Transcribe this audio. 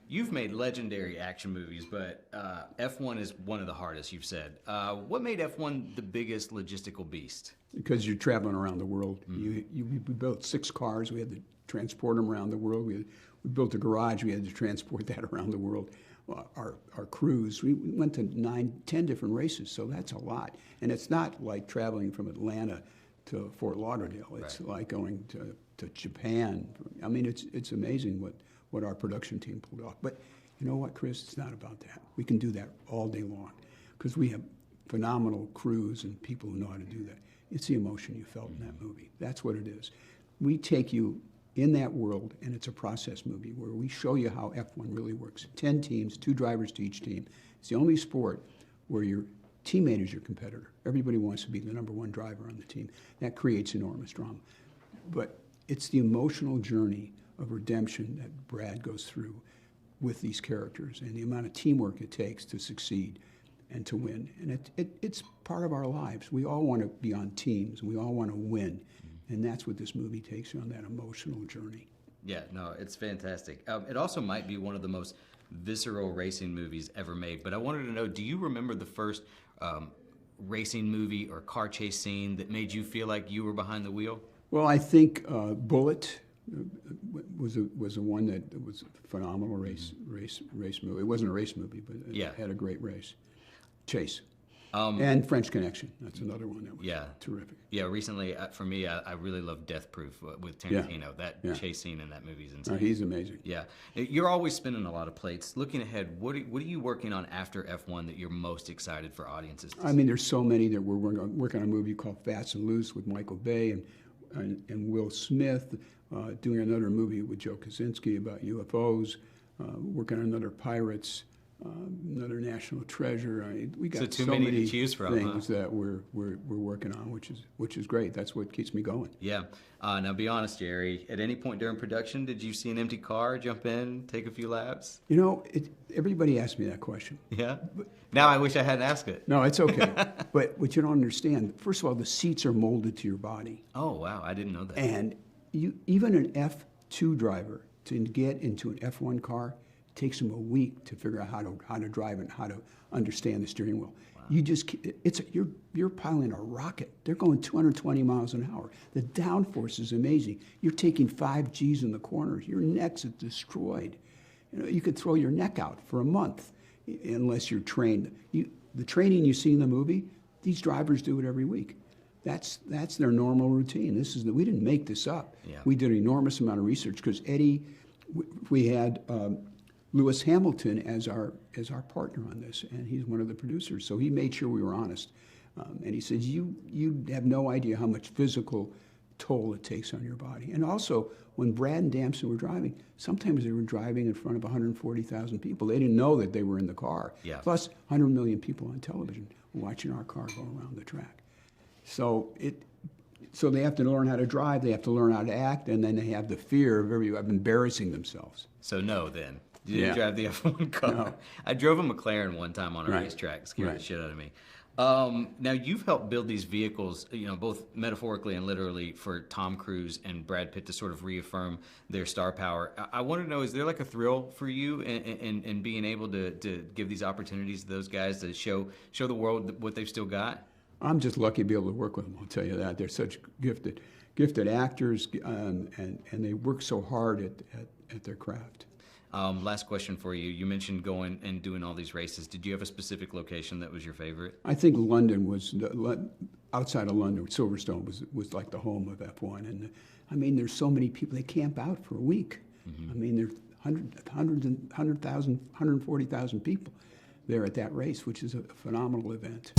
You've made legendary action movies, but F1 is one of the hardest, you've said. What made F1 the biggest logistical beast? Because you're traveling around the world. We built 6 cars. We had to transport them around the world. We built a garage. We had to transport that around the world. Our crews, we went to 9, 10 different races, so that's a lot. And it's not like traveling from Atlanta to Fort Lauderdale. It's like going to Japan. I mean, it's amazing what our production team pulled off. But you know what, Chris? It's not about that. We can do that all day long because we have phenomenal crews and people who know how to do that. It's the emotion you felt in that movie. That's what it is. We take you in that world, and it's a process movie where we show you how F1 really works. 10 teams, 2 drivers to each team. It's the only sport where your teammate is your competitor. Everybody wants to be the #1 driver on the team. That creates enormous drama. But it's the emotional journey of redemption that Brad goes through with these characters and the amount of teamwork it takes to succeed and to win. And it's part of our lives. We all want to be on teams. We all want to win. And that's what this movie takes you on, that emotional journey. Yeah, no, it's fantastic. It also might be one of the most visceral racing movies ever made. But I wanted to know, do you remember the first racing movie or car chase scene that made you feel like you were behind the wheel? Well, I think Bullet was a one that was a phenomenal race movie. It wasn't a race movie, but it had a great race. Chase. And French Connection. That's another one that was terrific. Yeah, recently, for me, I really love Death Proof with Tarantino. That chase scene in that movie is insane. He's amazing. Yeah. You're always spinning a lot of plates. Looking ahead, what are you working on after F1 that you're most excited for audiences to see? I mean, there's so many that we're working on a movie called Fast and Loose with Michael Bay and Will Smith, doing another movie with Joe Kosinski about UFOs, working on another Pirates, another National Treasure. I mean, we got so many to choose from, things that we're working on, which is great. That's what keeps me going. Yeah. Now, be honest, Jerry. At any point during production, did you see an empty car, jump in, take a few laps? You know, everybody asks me that question. Yeah. Now I wish I hadn't asked it. No, it's okay. But what you don't understand, first of all, the seats are molded to your body. Oh wow, I didn't know that. And even an F2 driver to get into an F1 car takes them a week to figure out how to drive and how to understand the steering wheel. Wow. You're piloting a rocket. They're going 220 miles an hour. The downforce is amazing. You're taking 5 Gs in the corners. Your neck's destroyed. You know, you could throw your neck out for a month unless you're trained. The training you see in the movie, these drivers do it every week. That's their normal routine. We didn't make this up. Yeah. We did an enormous amount of research because we had Lewis Hamilton as our partner on this, and he's one of the producers. So he made sure we were honest, and he said, "You have no idea how much physical toll it takes on your body." And also, when Brad and Damson were driving, sometimes they were driving in front of 140,000 people. They didn't know that they were in the car. Yeah. Plus, 100 million people on television watching our car go around the track. So they have to learn how to drive. They have to learn how to act, and then they have the fear of embarrassing themselves. So no, then. You didn't drive the F1 car. No. I drove a McLaren one time on a racetrack. It scared the shit out of me. Now, you've helped build these vehicles, both metaphorically and literally, for Tom Cruise and Brad Pitt to sort of reaffirm their star power. I want to know, is there like a thrill for you in being able to give these opportunities to those guys to show the world what they've still got? I'm just lucky to be able to work with them, I'll tell you that. They're such gifted actors, and they work so hard at their craft. Last question for you. You mentioned going and doing all these races. Did you have a specific location that was your favorite? I think London was, outside of London, Silverstone was like the home of F1. And I mean, there's so many people, they camp out for a week. Mm-hmm. I mean, there's 140,000 people there at that race, which is a phenomenal event.